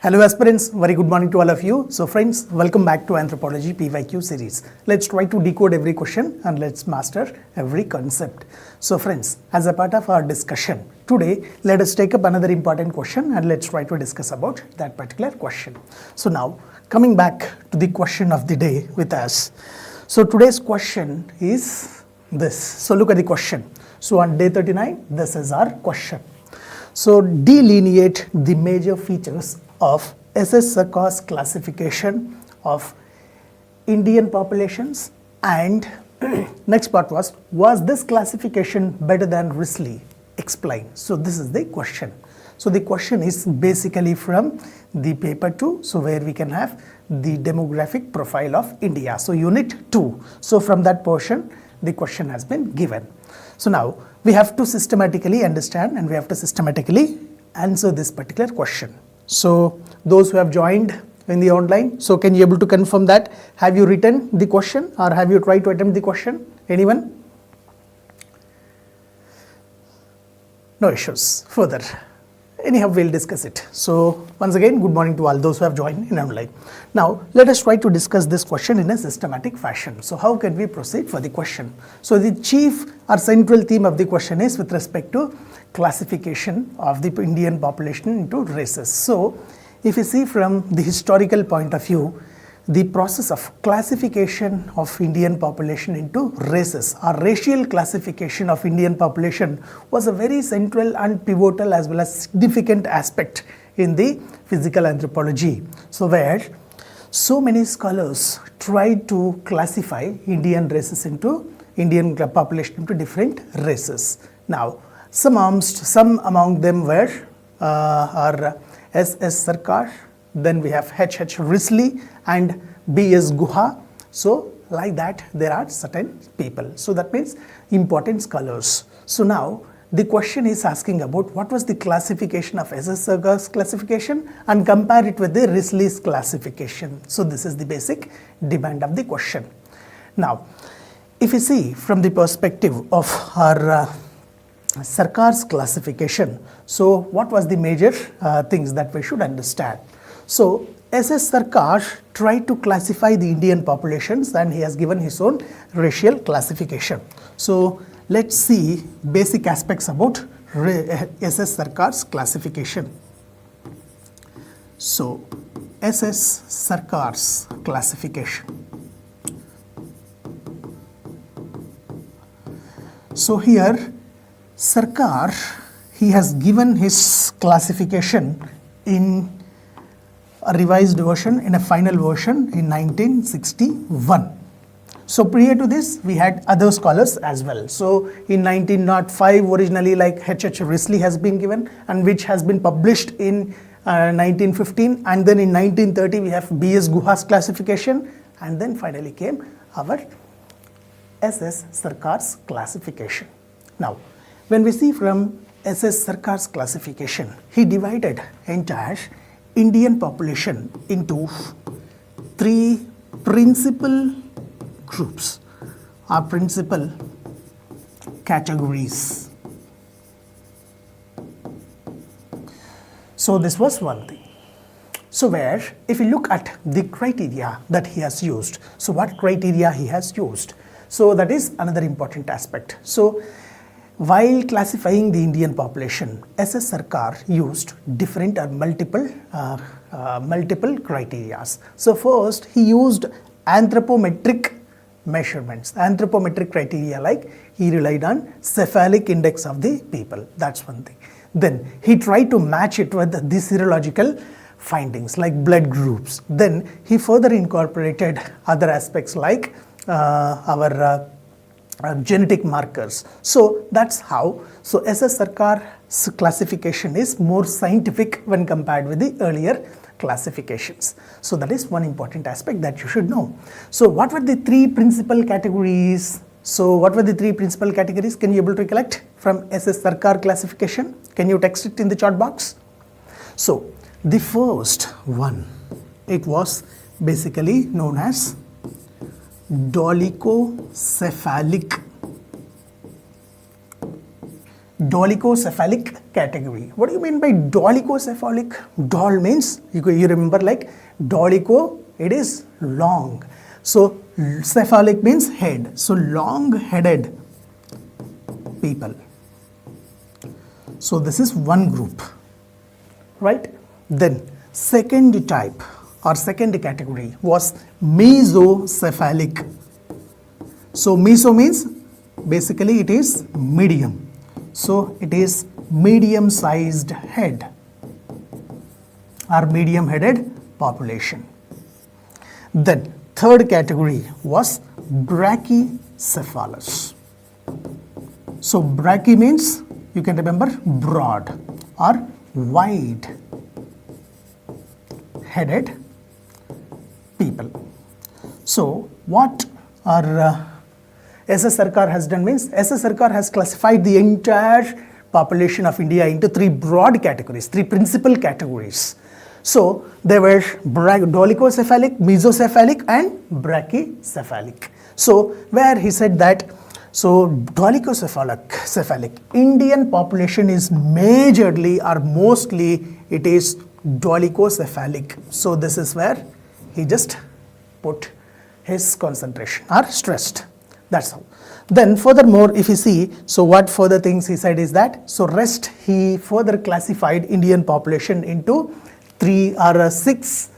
Hello aspirants, very good morning to all of you. So friends, welcome back to Anthropology PYQ series. Let's try to decode every question and let's master every concept. So friends, as a part of our discussion, today let us take up another important question and let's try to discuss about that particular question. So now, coming back to the question of the day with us. So today's question is this. So look at the question. So on day 39, this is our question. So delineate the major features of SS Sarkar's classification of Indian populations, and next part was this classification better than Risley? Explain. So this is the question. So the question is basically from the paper 2, so where we can have the demographic profile of India. So unit 2. So from that portion, the question has been given. So now we have to systematically understand and we have to systematically answer this particular question. So those who have joined in the online, so can you able to confirm that? Have you written the question or have you tried to attempt the question? Anyone? No issues. Further. Anyhow, we'll discuss it. So once again, good morning to all those who have joined in online. Now, let us try to discuss this question in a systematic fashion. So how can we proceed for the question? So the chief or central theme of the question is with respect to classification of the Indian population into races. So if you see from the historical point of view, the process of classification of Indian population into races or racial classification of Indian population was a very central and pivotal as well as significant aspect in the physical anthropology. So where so many scholars tried to classify Indian races into Indian population into different races. Now some among them were are SS Sarkar, then we have H. Risley and B.S. Guha. So like that there are certain people. So that means important scholars. So now the question is asking about what was the classification of SS Sarkar's classification and compare it with the Risley's classification. So this is the basic demand of the question. Now if you see from the perspective of our Sarkar's classification, so what was the major things that we should understand? So SS Sarkar tried to classify the Indian populations and he has given his own racial classification. So let's see basic aspects about SS Sarkar's classification. So SS Sarkar's classification. So here Sarkar, he has given his classification in a revised version, in a final version in 1961. So prior to this, we had other scholars as well. So in 1905, originally like H. Risley has been given and which has been published in 1915, and then in 1930 we have B.S. Guha's classification, and then finally came our SS Sarkar's classification. Now, when we see from SS Sarkar's classification, he divided entire Indian population into three principal groups or principal categories. So this was one thing. So where if you look at the criteria that he has used, so what criteria he has used, so that is another important aspect. So while classifying the Indian population, SS Sarkar used different or multiple criteria. So first he used anthropometric measurements, anthropometric criteria, like he relied on cephalic index of the people. That's one thing. Then he tried to match it with the serological findings like blood groups. Then he further incorporated other aspects like our genetic markers. So that's how. So SS Sarkar's classification is more scientific when compared with the earlier classifications. So that is one important aspect that you should know. So what were the three principal categories? So what were the three principal categories? Can you able to recollect from SS Sarkar classification? Can you text it in the chat box? So the first one, it was basically known as dolichocephalic dolichocephalic category. What do you mean by dolichocephalic? Dol means, you remember like dolicho, it is long. So cephalic means head. So long-headed people. So this is one group, right? Then second type or second category was mesocephalic. So meso means basically it is medium. So it is medium-sized head or medium-headed population. Then third category was brachycephalous. So brachy means, you can remember, broad or wide-headed people. So what our SS Sarkar has done means, SS Sarkar has classified the entire population of India into three broad categories, three principal categories. So they were dolichocephalic, mesocephalic and brachycephalic. So where he said that, so dolichocephalic, Indian population is majorly or mostly it is dolichocephalic. So this is where he just put his concentration or stressed. That's how. Then furthermore, if you see, so what further things he said is that, so rest he further classified Indian population into six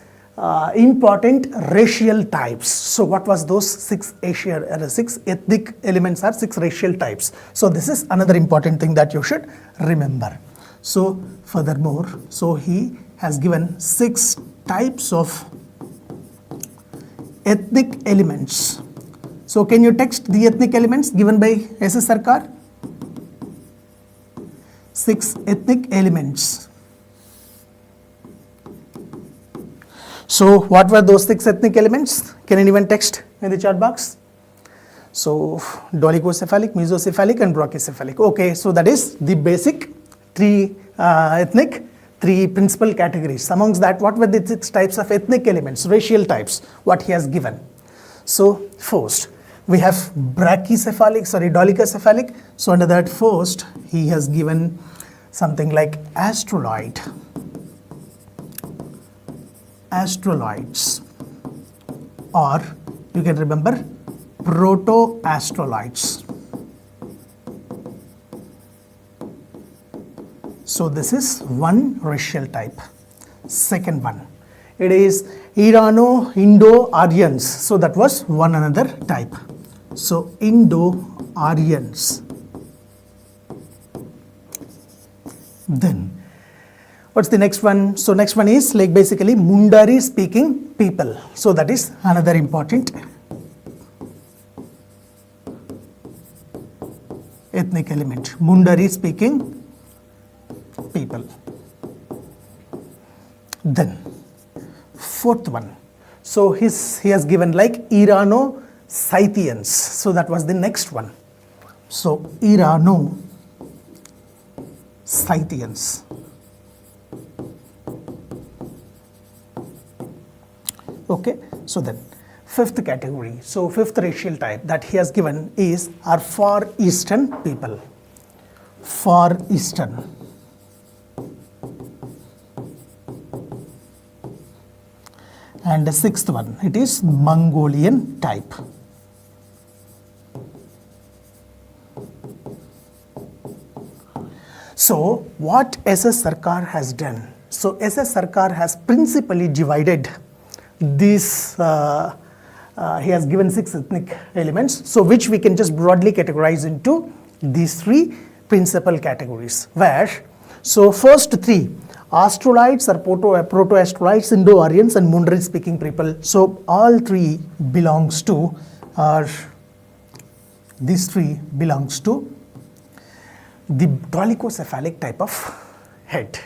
important racial types. So what was those six ethnic elements or six racial types? So this is another important thing that you should remember. So furthermore, so he has given 6 types of ethnic elements. So can you text the ethnic elements given by SS Sarkar? 6 ethnic elements. So what were those 6 ethnic elements? Can anyone text in the chat box? So dolichocephalic, mesocephalic and brachycephalic. Okay, so that is the basic 3 principal categories. Amongst that, what were the 6 types of ethnic elements, racial types, what he has given? So first, we have dolichocephalic. So under that first, he has given something like astroloids, or you can remember proto-astroloids. So this is one racial type. Second one, it is Irano-Indo-Aryans. So that was one another type. So Indo-Aryans. Then what's the next one? So next one is like basically Mundari speaking people. So that is another important ethnic element. Mundari speaking people. Then fourth one. So he has given like Irano-Scythians. So that was the next one. So Irano-Scythians. Okay, so then fifth category, so fifth racial type that he has given is our Far Eastern people. Far Eastern. And the sixth one, it is Mongolian type. So what SS Sarkar has done? So SS Sarkar has principally divided this, he has given 6 ethnic elements, so which we can just broadly categorize into these 3 principal categories, where, so first 3, Astrolites or Proto-Astrolites, Indo-Aryans and Mundari speaking people. So all 3 belongs to, these 3 belongs to the dolichocephalic type of head.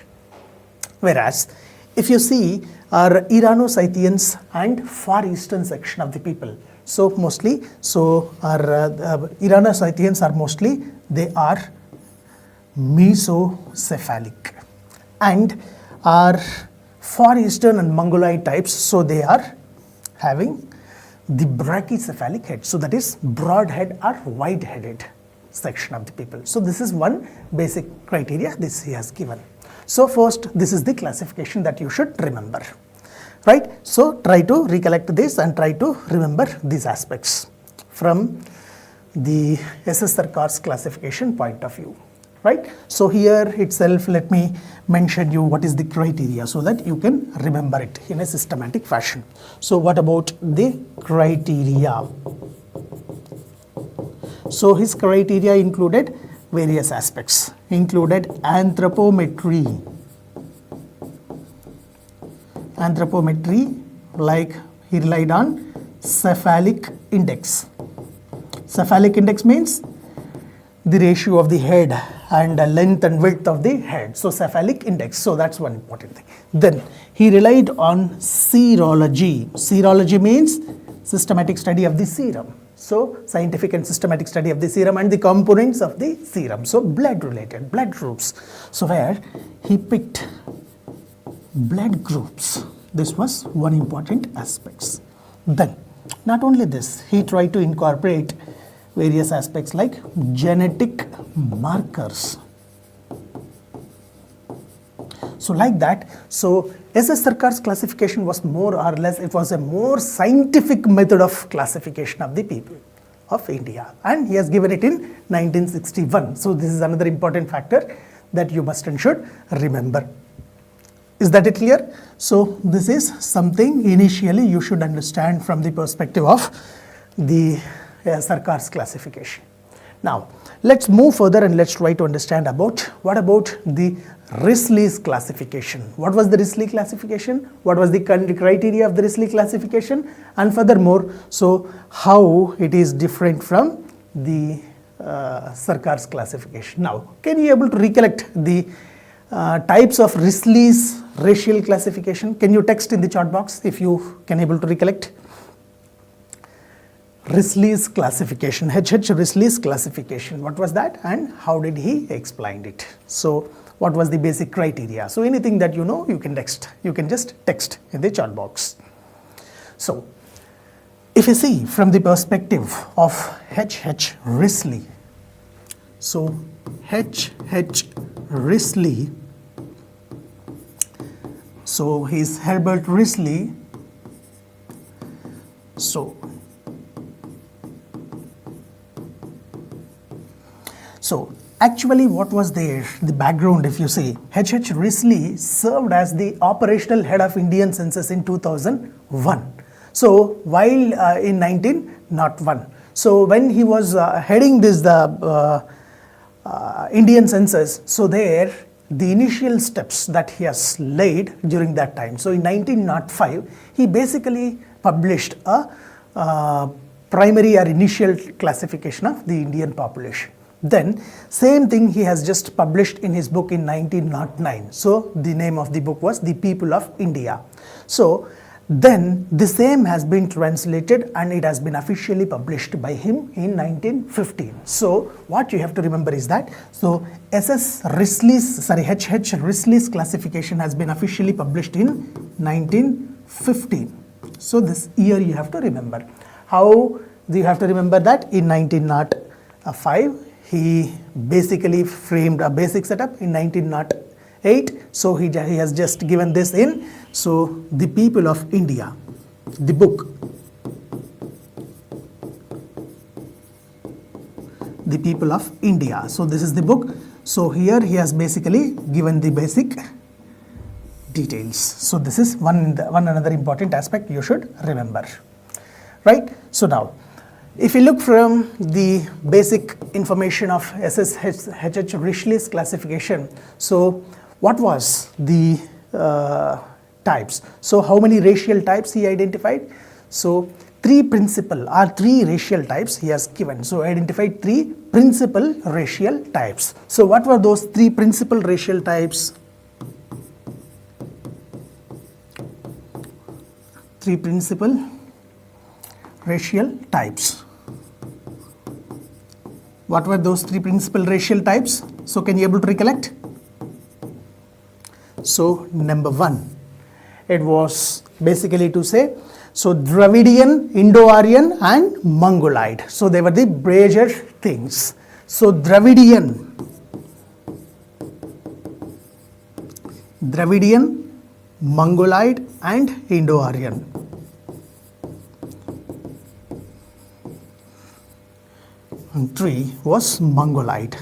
Whereas if you see our Irano-Scythians and Far Eastern section of the people, so mostly, so our Irano-Scythians are mostly, they are mesocephalic, and our Far Eastern and Mongoloid types, so they are having the brachycephalic head, so that is broad head or wide headed. section of the people. So this is one basic criteria this he has given. So first, this is the classification that you should remember, right? So try to recollect this and try to remember these aspects from the SS Sarkar's classification point of view, right? So here itself, let me mention you what is the criteria so that you can remember it in a systematic fashion. So what about the criteria? So his criteria included various aspects, included anthropometry, like he relied on cephalic index. Cephalic index means the ratio of the head and the length and width of the head. So cephalic index, so that's one important thing. Then he relied on serology. Serology means systematic study of the serum. So scientific and systematic study of the serum and the components of the serum. So blood related, blood groups. So where he picked blood groups. This was one important aspect. Then not only this, he tried to incorporate various aspects like genetic markers. So like that, so SS Sarkar's classification was more or less, it was a more scientific method of classification of the people of India, and he has given it in 1961. So this is another important factor that you must and should remember. Is that it clear? So this is something initially you should understand from the perspective of the Sarkar's classification. Now let's move further and let's try to understand about what about the Risley's classification. What was the Risley classification? What was the criteria of the Risley classification? And furthermore, so how it is different from the Sarkar's classification. Now, can you able to recollect the types of Risley's racial classification? Can you text in the chat box if you can able to recollect? Risley's classification, H.H. Risley's classification, what was that and how did he explain it? So what was the basic criteria? So anything that you know, you can text, you can just text in the chat box. So if you see from the perspective of H.H. Risley, so H.H. Risley, so he's Herbert Risley, So actually what was there, the background if you see, H.H. Risley served as the operational head of Indian census in 2001. So while in 1901, so when he was heading this Indian census, so there the initial steps that he has laid during that time. So in 1905, he basically published a primary or initial classification of the Indian population. Then same thing he has just published in his book in 1909. So the name of the book was The People of India. So then the same has been translated and it has been officially published by him in 1915. So what you have to remember is that, so H.H. Risley's classification has been officially published in 1915. So this year you have to remember. How do you have to remember that? In 1905, he basically framed a basic setup. In 1908, so he has just given this in, so The People of India, the book, The People of India. So this is the book. So here he has basically given the basic details. So this is one another important aspect you should remember, right? So now, if you look from the basic information of H.H. Risley's classification, so what was the types? So how many racial types he identified? So three racial types he has given. So identified three principal racial types. So what were those three principal racial types? Three principal racial types. What were those three principal racial types? So can you able to recollect? So number one, it was basically to say, so Dravidian, Indo-Aryan and Mongoloid. So they were the major things. So Dravidian, Mongoloid and Indo-Aryan. And 3 was Mongoloid.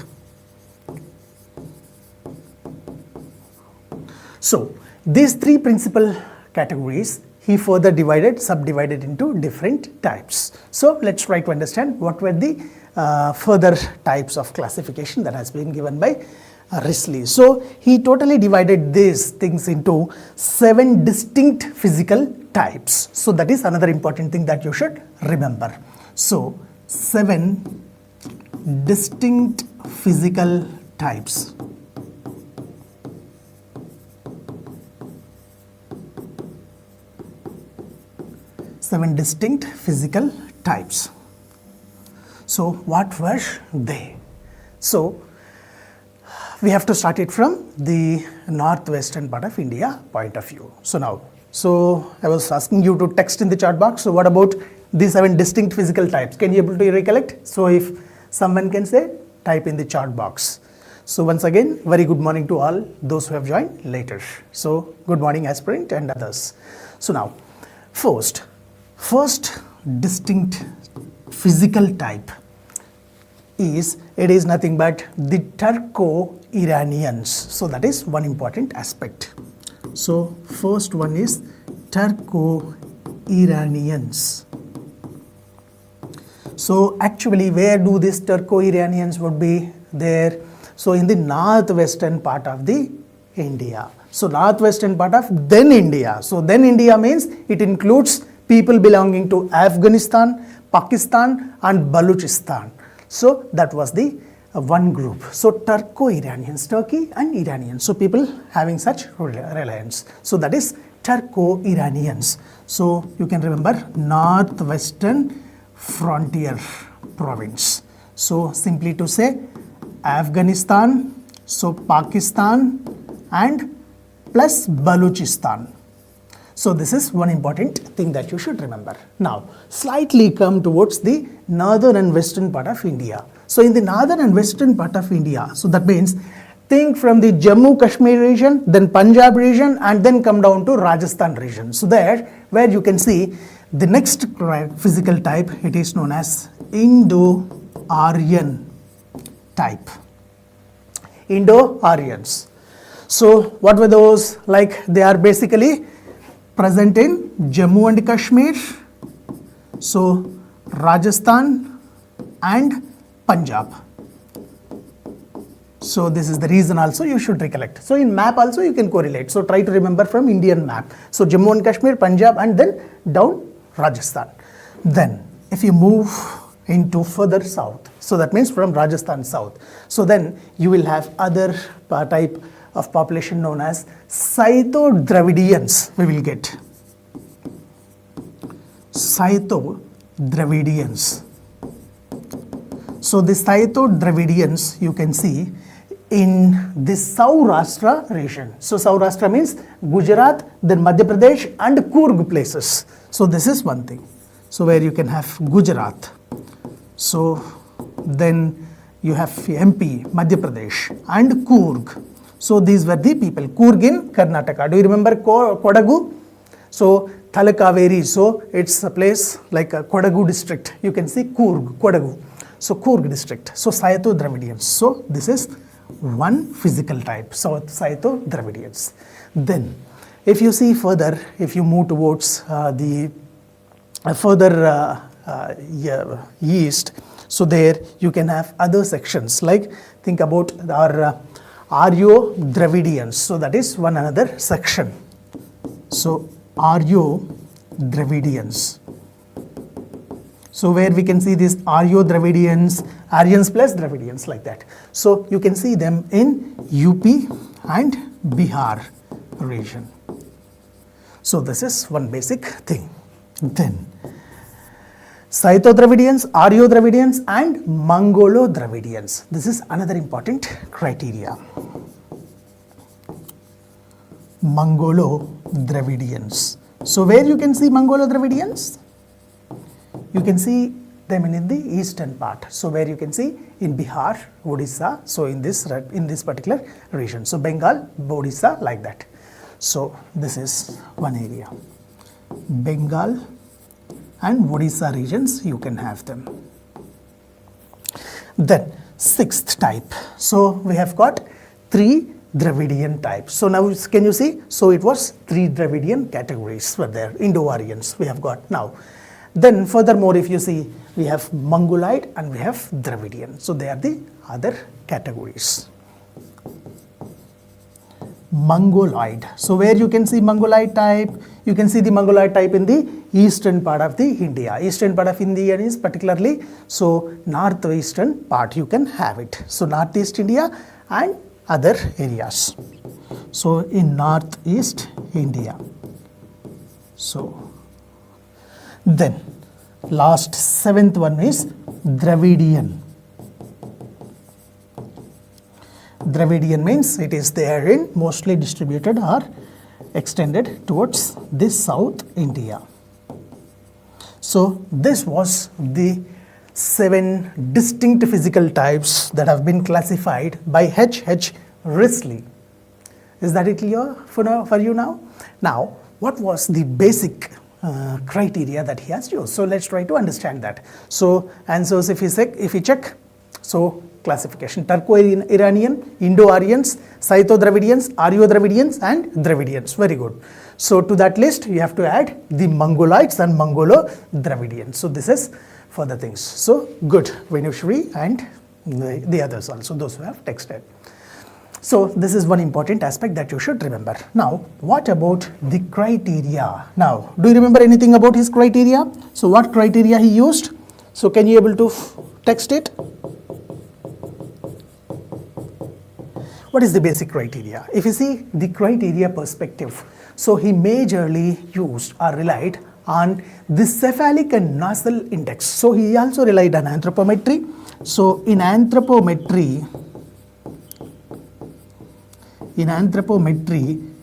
So these 3 principal categories he further subdivided into different types. So let's try to understand what were the further types of classification that has been given by Risley. So he totally divided these things into 7 distinct physical types. So that is another important thing that you should remember. So 7 distinct physical types. Seven distinct physical types. So what were they? So we have to start it from the northwestern part of India point of view. So I was asking you to text in the chat box. So what about these 7 distinct physical types? Can you able to recollect? So if someone can say, type in the chat box. So once again, very good morning to all those who have joined later. So good morning aspirant and others. So now first distinct physical type is, it is nothing but the Turco-Iranians. So that is one important aspect. So first one is Turco-Iranians. So actually where do these Turco-Iranians would be there? So in the northwestern part of the India. So northwestern part of then India. So then India means it includes people belonging to Afghanistan, Pakistan and Balochistan. So that was the one group. So Turco-Iranians, Turkey and Iranians. So people having such reliance. So that is Turco-Iranians. So you can remember northwestern frontier province. So simply to say Afghanistan, so Pakistan and plus Balochistan. So this is one important thing that you should remember. Now slightly come towards the northern and western part of India. So in the northern and western part of India, so that means think from the Jammu Kashmir region, then Punjab region and then come down to Rajasthan region. So there where you can see the next physical type, it is known as Indo-Aryan type. Indo-Aryans. So what were those? Like they are basically present in Jammu and Kashmir, so Rajasthan and Punjab. So this is the reason also you should recollect. So in map also you can correlate. So try to remember from Indian map. So Jammu and Kashmir, Punjab and then down Rajasthan. Then if you move into further south, so that means from Rajasthan south. So then you will have other type of population known as Scytho-Dravidians we will get. Scytho-Dravidians. So the Scytho-Dravidians you can see in the Saurashtra region. So Saurashtra means Gujarat, then Madhya Pradesh and Coorg places. So this is one thing. So where you can have Gujarat. So then you have MP, Madhya Pradesh and Coorg. So these were the people. Coorg in Karnataka. Do you remember Kodagu? So Thalakaveri. So it's a place like a Kodagu district. You can see Coorg, Kodagu. So Coorg district. So Scytho-Dravidians. So this is one physical type. So Scytho-Dravidians. Then if you see further, if you move towards the further east, so there you can have other sections like think about our Aryo-Dravidians. So that is one another section. So Aryo-Dravidians. So where we can see these Aryo-Dravidians, Aryans plus Dravidians like that. So you can see them in UP and Bihar region. So this is one basic thing. Then Scytho-Dravidians, Aryo-Dravidians and Mongolo-Dravidians. This is another important criteria. Mongolo-Dravidians. So where you can see Mongolo-Dravidians? You can see them in the eastern part. So where you can see in Bihar, Odisha, so in this particular region. So Bengal, Odisha, like that. So this is one area. Bengal and Odisha regions, you can have them. Then sixth type. So we have got 3 Dravidian types. So now can you see? So it was 3 Dravidian categories were there. Indo-Aryans we have got now. Then furthermore, if you see, we have Mongoloid and we have Dravidian. So they are the other categories. Mongoloid. So where you can see Mongoloid type, you can see the Mongoloid type in the eastern part of the India. Eastern part of India is particularly, so northeastern part you can have it. So northeast India and other areas. So in northeast India. So then last 7th one is Dravidian. Dravidian means it is there in mostly distributed or extended towards the South India. So this was the 7 distinct physical types that have been classified by H. Risley. Is that it clear for you now? Now, what was the basic criteria that he has used? So let's try to understand that. So answers, if we check, so classification: Turco-Iranian, Indo-Aryans, Scytho-Dravidians, Aryo-Dravidians and Dravidians. Very good. So to that list you have to add the Mongoloids and Mongolo-Dravidians. So this is for the things. So good, Venushri and the others also, those who have texted. So this is one important aspect that you should remember. Now what about the criteria? Now do you remember anything about his criteria? So what criteria he used? So can you able to text it? What is the basic criteria? If you see the criteria perspective, so he majorly used or relied on the cephalic and nasal index. So he also relied on anthropometry. So in anthropometry,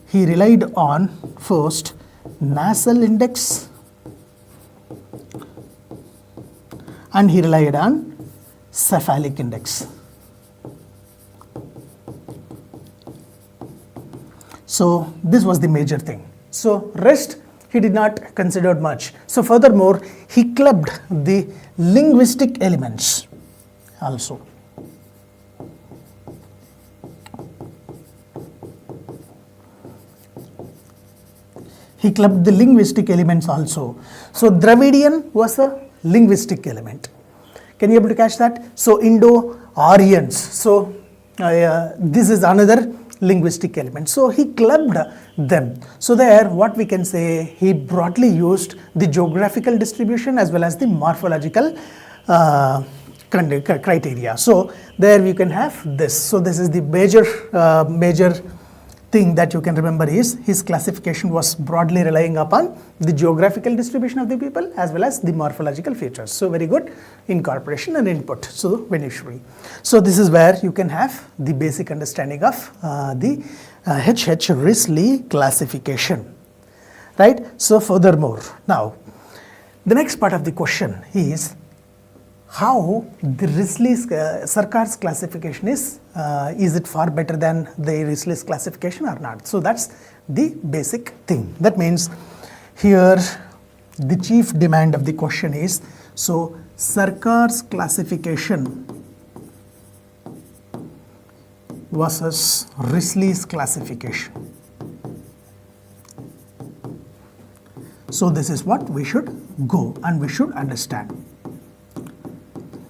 he relied on first nasal index and he relied on cephalic index. So this was the major thing. So rest he did not consider much. So furthermore, he clubbed the linguistic elements also. He clubbed the linguistic elements also. So Dravidian was a linguistic element. Can you able to catch that? So Indo-Aryans. So this is another linguistic element. So he clubbed them. So there what we can say, he broadly used the geographical distribution as well as the morphological criteria. So there we can have this. So this is the major thing that you can remember is his classification was broadly relying upon the geographical distribution of the people as well as the morphological features. So very good incorporation and input. So Venushri. So this is where you can have the basic understanding of the H. Risley classification, right? So furthermore, now the next part of the question is how the Risley's Sarkar's classification is it far better than the Risley's classification or not? So that's the basic thing. That means here the chief demand of the question is, so Sarkar's classification versus Risley's classification. So this is what we should go and we should understand.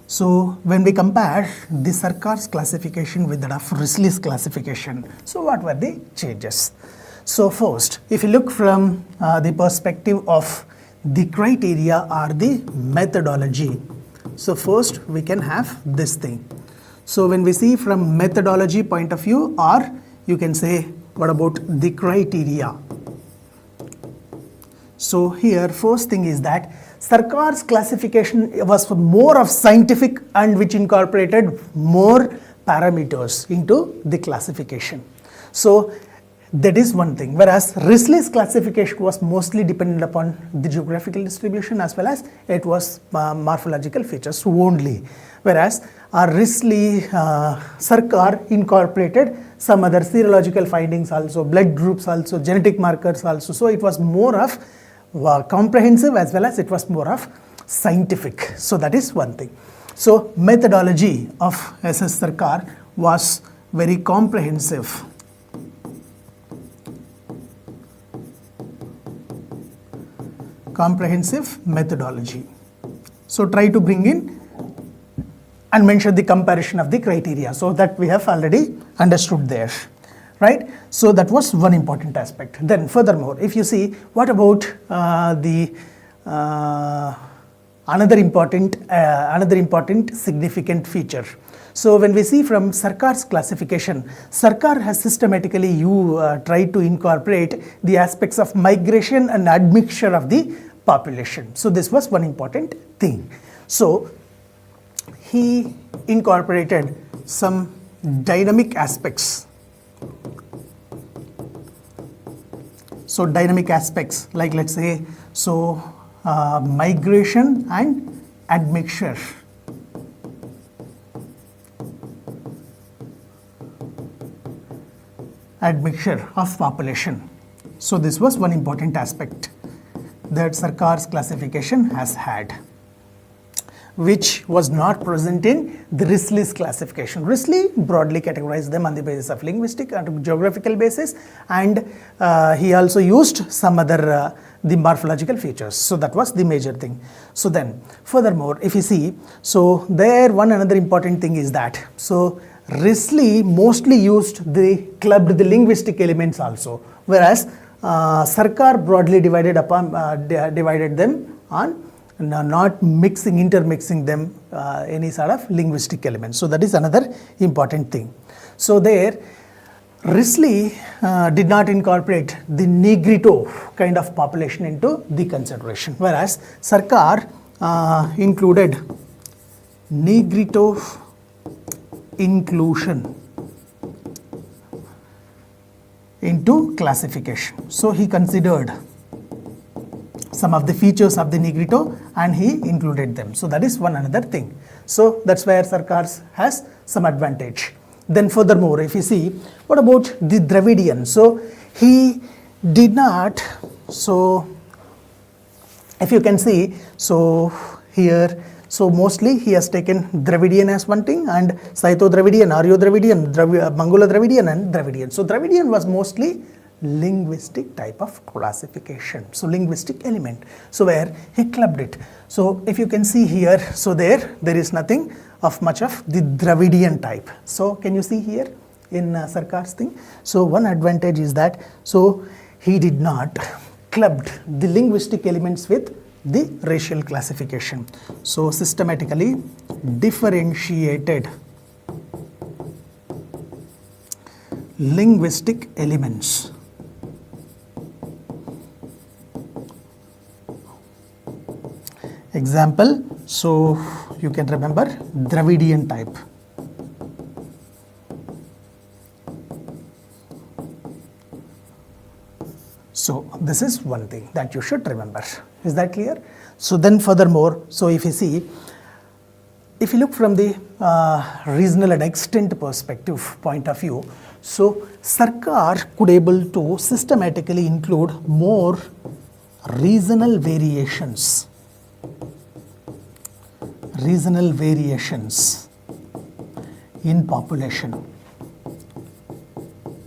So when we compare the Sarkar's classification with that of Risley's classification, so what were the changes? So first, if you look from the perspective of the criteria or the methodology, so first we can have this thing. So when we see from methodology point of view, or you can say what about the criteria. So here first thing is that Sarkar's classification was more of scientific and which incorporated more parameters into the classification. So That is one thing. Whereas Risley's classification was mostly dependent upon the geographical distribution as well as it was morphological features only. Whereas Risley, Sarkar incorporated some other serological findings also, blood groups also, genetic markers also. So it was more of comprehensive as well as it was more of scientific. So that is one thing. So methodology of SS Sarkar was very comprehensive. Comprehensive methodology. So try to bring in and mention the comparison of the criteria. So that we have already understood there, right? So that was one important aspect. Then furthermore, if you see, what about another important significant feature. So when we see from Sarkar's classification, Sarkar has systematically tried to incorporate the aspects of migration and admixture of the population. So this was one important thing. So he incorporated some dynamic aspects. So dynamic aspects like, let's say, so migration and admixture. Admixture of population. So this was one important aspect that Sarkar's classification has had, which was not present in the Risley's classification. Risley broadly categorized them on the basis of linguistic and geographical basis, and he also used some other the morphological features. So that was the major thing. So then furthermore, if you see, so there one another important thing is that, so Risley mostly used clubbed the linguistic elements also, whereas Sarkar broadly divided them on not intermixing them any sort of linguistic elements. So that is another important thing. So there Risley did not incorporate the Negrito kind of population into the consideration, whereas Sarkar included Negrito inclusion into classification. So he considered some of the features of the Negrito and he included them. So that is one another thing. So that's where Sarkar has some advantage. Then furthermore, if you see, what about the Dravidian? So he did not, so if you can see, so here, so mostly he has taken Dravidian as one thing, and Saito-Dravidian, Aryo-Dravidian, Mangala-Dravidian and Dravidian. So Dravidian was mostly linguistic type of classification, so linguistic element, so where he clubbed it. So if you can see here, so there is nothing of much of the Dravidian type. So can you see here in Sarkar's thing? So one advantage is that, so he did not clubbed the linguistic elements with the racial classification. So systematically differentiated linguistic elements. Example, so you can remember Dravidian type. So this is one thing that you should remember. Is that clear? So then furthermore, so if you see, if you look from the regional and extent perspective point of view, so Sarkar could able to systematically include more regional variations. Regional variations in population.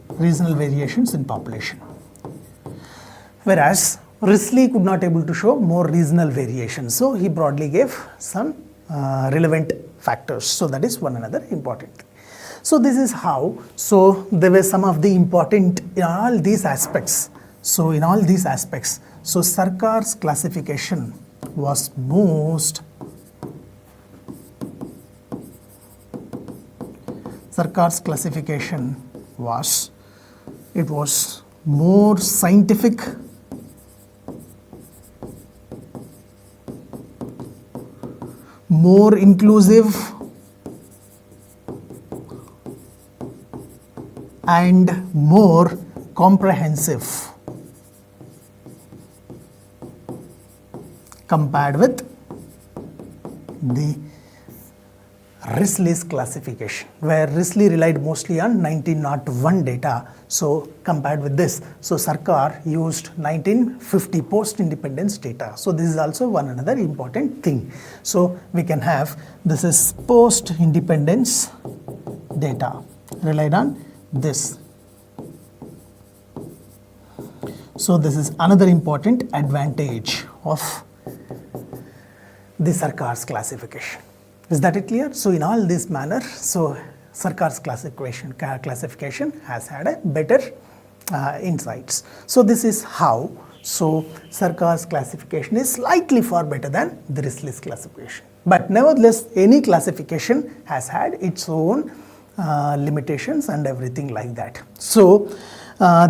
Regional variations in population. Whereas Risley could not able to show more regional variations. So he broadly gave some relevant factors. So that is one another important thing. So this is how, so there were some of the important in all these aspects. So in all these aspects, so Sarkar's classification was most, Sarkar's classification was, it was more scientific, more inclusive, and more comprehensive compared with the Risley's classification, where Risley relied mostly on 1901 data. So compared with this, so Sarkar used 1950 post-independence data. So this is also one another important thing. So we can have, this is post-independence data relied on this. So this is another important advantage of the Sarkar's classification. Is that it clear? So in all this manner, so Sarkar's classification has had a better insights. So this is how, so Sarkar's classification is slightly far better than the Risley's classification. But nevertheless, any classification has had its own limitations and everything like that. So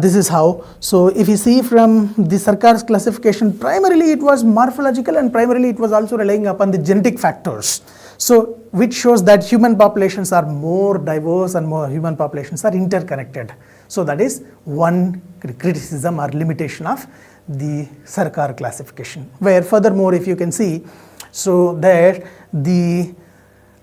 this is how, so if you see from the Sarkar's classification, primarily it was morphological and primarily it was also relying upon the genetic factors. So which shows that human populations are more diverse and more human populations are interconnected. So that is one criticism or limitation of the Sarkar classification. Where furthermore, if you can see, so there the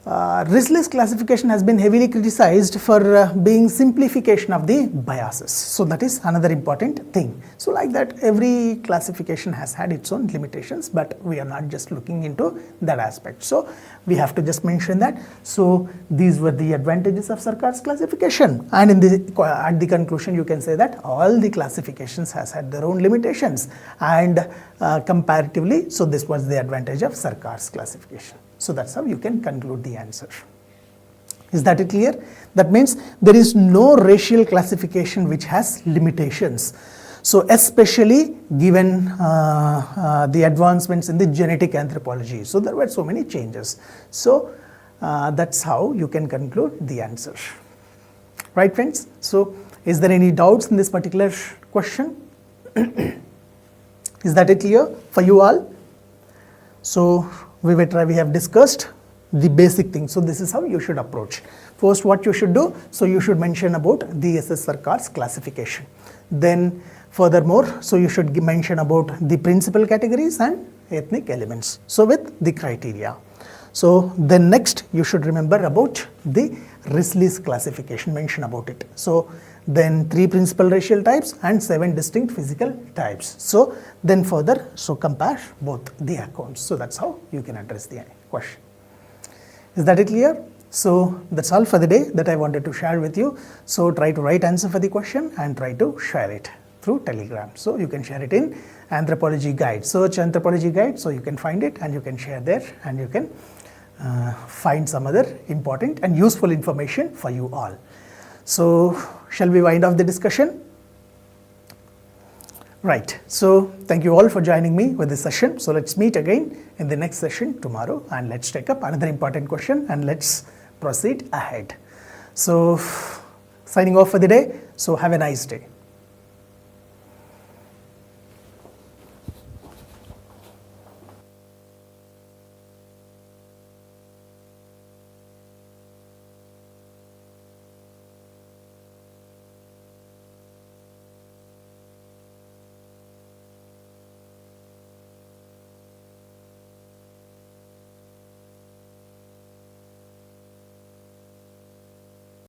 Risley's classification has been heavily criticized for being simplification of the biases. So that is another important thing. So like that, every classification has had its own limitations, but we are not just looking into that aspect. So we have to just mention that. So these were the advantages of Sarkar's classification. And in the, at the conclusion, you can say that all the classifications has had their own limitations, and comparatively, so this was the advantage of Sarkar's classification. So that's how you can conclude the answer. Is that it clear? That means there is no racial classification which has limitations. So especially given the advancements in the genetic anthropology. So there were so many changes. So that's how you can conclude the answer. Right, friends? So is there any doubts in this particular question? Is that it clear for you all? So we have discussed the basic things. So this is how you should approach. First, what you should do, so you should mention about the SS Sarkar's classification. Then furthermore, so you should mention about the principal categories and ethnic elements. So with the criteria. So then next you should remember about the Risley's classification, mention about it. So then 3 principal racial types and 7 distinct physical types. So then further, so compare both the accounts. So that's how you can address the question. Is that it clear? So that's all for the day that I wanted to share with you. So try to write answer for the question and try to share it through Telegram. So you can share it in Anthropology Guide. Search Anthropology Guide, so you can find it and you can share there, and you can find some other important and useful information for you all. So shall we wind off the discussion? Right. So thank you all for joining me with this session. So let's meet again in the next session tomorrow, and let's take up another important question and let's proceed ahead. So signing off for the day. So have a nice day.